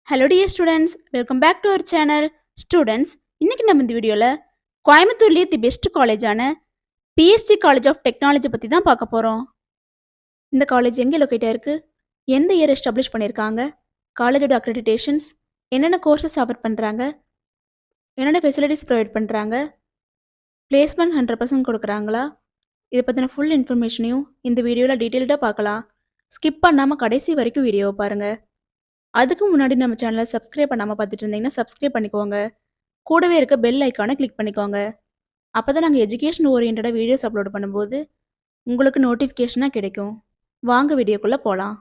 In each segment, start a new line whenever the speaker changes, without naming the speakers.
Hello dear students, welcome back to our channel. Students, இன்னைக்கு நம்ம இந்த வீடியோல கோயம்புத்தூர்லயே தி பெஸ்ட் காலேஜான பிஎஸ்சி காலேஜ் ஆஃப் டெக்னாலஜி பத்தி தான் பார்க்க போறோம். இந்த காலேஜ் எங்க லொகேட் ஆயிருக்கு, எந்த இயர் எஸ்டாப்ளிஷ் பண்ணியிருக்காங்க, காலேஜோட அக்ரெடிடேஷன்ஸ், என்னென்ன கோர்சஸ் ஆஃபர் பண்றாங்க, என்னென்ன ஃபெசிலிட்டிஸ் ப்ரொவைட் பண்றாங்க, பிளேஸ்மெண்ட் 100% கொடுக்குறாங்களா, இதை பற்றின ஃபுல் இன்ஃபர்மேஷனையும் இந்த வீடியோவில் டீட்டெயில்டாக பார்க்கலாம். ஸ்கிப் பண்ணாமல் கடைசி வரைக்கும் வீடியோவை பாருங்கள். அதுக்கு முன்னாடி நம்ம சேனலை சப்ஸ்கிரைப் பண்ணாமல் பார்த்துட்டு இருந்தீங்கன்னா சப்ஸ்கிரைப் பண்ணிக்கோங்க. கூடவே இருக்க பெல் ஐக்கானை கிளிக் பண்ணிக்கோங்க. அப்போ தான் நாங்கள் எஜுகேஷன் ஓரியன்டாக வீடியோஸ் அப்லோட் பண்ணும்போது உங்களுக்கு நோட்டிஃபிகேஷனாக கிடைக்கும். வாங்க வீடியோக்குள்ளே போகலாம்.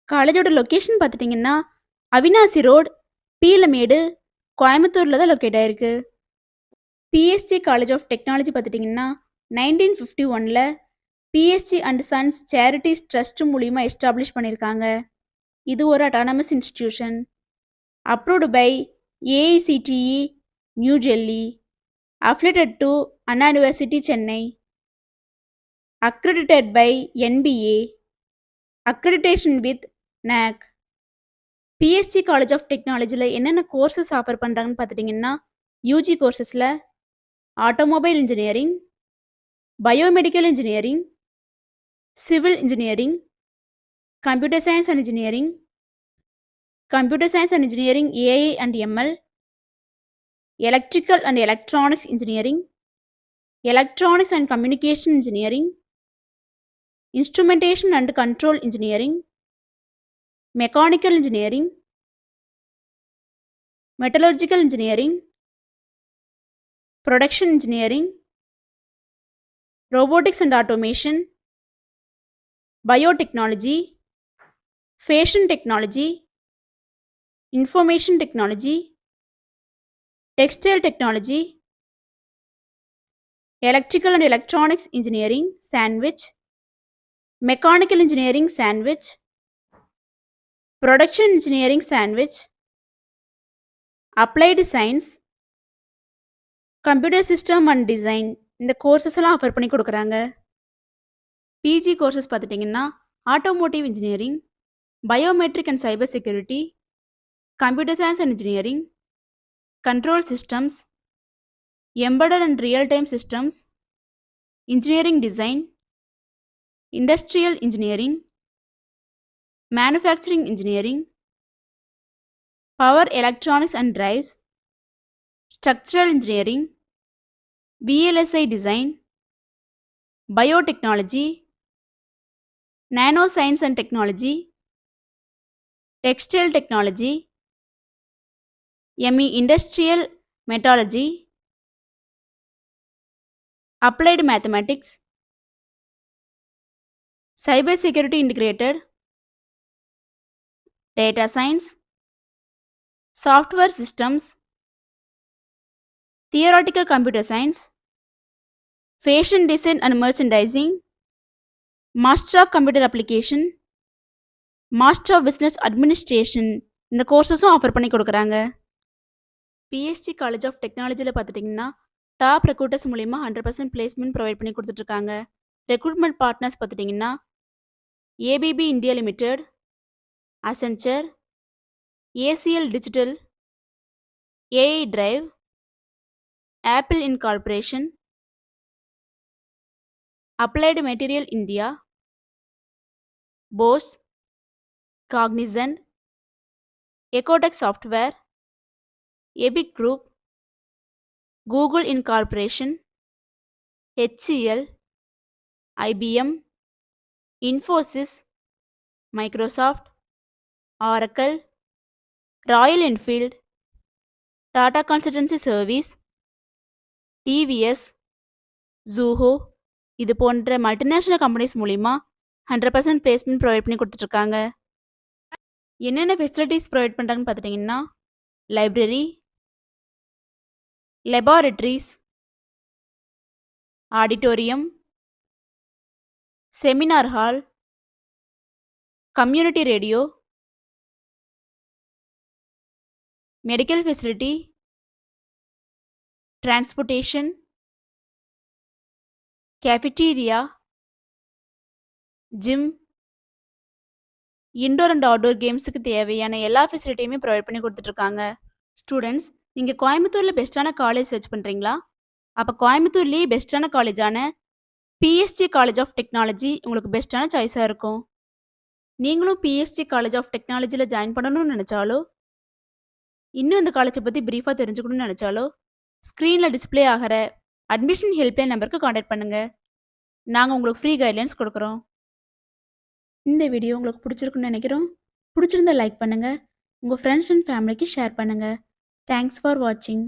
காலேஜோட லொக்கேஷன் பார்த்துட்டிங்கன்னா அவினாசி ரோட், பீலமேடு, கோயம்புத்தூரில் தான் லொக்கேட் ஆயிருக்கு. பிஎஸ்சி காலேஜ் ஆஃப் டெக்னாலஜி பார்த்துட்டிங்கன்னா 1951 PSG and sons charities trust மூலிமா எஸ்டாப்ளிஷ் பண்ணியிருக்காங்க. இது ஒரு autonomous institution. Approved by AICTE New Delhi, affiliated to Anna university Chennai, accredited by NBA, accreditation with NAC. PSG college of டெக்னாலஜியில் என்னென்ன கோர்சஸ் ஆஃபர் பண்ணுறாங்கன்னு பார்த்துட்டிங்கன்னா யூஜி கோர்சஸில் automobile engineering, biomedical engineering, civil engineering, computer science and engineering, computer science and engineering AI and ML, electrical and electronics engineering, electronics and communication engineering, instrumentation and control engineering, mechanical engineering, metallurgical engineering, production engineering, robotics and automation, biotechnology, fashion technology, information technology, textile technology, electrical and electronics engineering sandwich, mechanical engineering sandwich, production engineering sandwich, applied science, computer system and design, இந்த courses எல்லாம் offer பண்ணி கொடுக்குறாங்க. PG courses பார்த்துட்டிங்கன்னா automotive engineering, biometric and cyber security, computer science and engineering, control systems, embedded and real time systems, engineering design, industrial engineering, manufacturing engineering, power electronics and drives, structural engineering, VLSI design, biotechnology, nano science and technology, textile technology, ME industrial metallurgy, applied mathematics, cyber security integrated, data science, software systems, theoretical computer science, fashion design and merchandising, master of computer application, master of business administration, இந்த கோர்சஸும் offer பண்ணி கொடுக்குறாங்க. BSc college of டெக்னாலஜியில் பார்த்துட்டிங்கன்னா top recruiters மூலிமா 100% placement provide பண்ணி கொடுத்துட்ருக்காங்க. Recruitment partners பார்த்துட்டிங்கன்னா ABB India limited, Accenture, ACL digital, AI drive, Apple incorporation, applied material India, Bosch, Cognizant, Ecotech software, Epic group, Google incorporation, HCL, IBM, Infosys, Microsoft, Oracle, Royal Enfield, Tata consultancy service, TVS, Zoho, இது போன்ற multinational companies மூலிமா 100% placement provide பண்ணி கொடுத்துட்ருக்காங்க. என்னென்ன facilities provide பண்ணுறாங்கன்னு பார்த்துட்டிங்கன்னா library, laboratories, auditorium, seminar hall, community radio, medical facility, transportation, cafeteria, gym, indoor and outdoor கேம்ஸுக்கு தேவையான எல்லா ஃபெசிலிட்டியுமே ப்ரொவைட் பண்ணி கொடுத்துட்ருக்காங்க. ஸ்டூடெண்ட்ஸ், நீங்கள் கோயம்புத்தூரில் பெஸ்ட்டான காலேஜ் சர்ச் பண்ணுறீங்களா? அப்போ கோயம்புத்தூர்லேயே பெஸ்ட்டான காலேஜான பிஎஸ்ஜி காலேஜ் ஆஃப் டெக்னாலஜி உங்களுக்கு பெஸ்ட்டான சாய்ஸாக இருக்கும். நீங்களும் பிஎஸ்ஜி காலேஜ் ஆஃப் டெக்னாலஜியில் ஜாயின் பண்ணணும்னு நினச்சாலோ, இன்னும் இந்த காலேஜை பற்றி ப்ரீஃபாக தெரிஞ்சுக்கணும்னு நினச்சாலோ, ஸ்க்ரீனில் டிஸ்ப்ளே ஆகிற அட்மிஷன் ஹெல்ப்லைன் நம்பருக்கு காண்டாக்ட் பண்ணுங்கள். நாங்கள் உங்களுக்கு ஃப்ரீ கைட்லைன்ஸ் கொடுக்குறோம். இந்த வீடியோ உங்களுக்கு பிடிச்சிருக்குன்னு நினைக்கிறோம். பிடிச்சிருந்தா லைக் பண்ணுங்கள். உங்கள் ஃப்ரெண்ட்ஸ் அண்ட் ஃபேமிலிக்கு ஷேர் பண்ணுங்கள். தேங்க்ஸ் ஃபார் வாட்சிங்.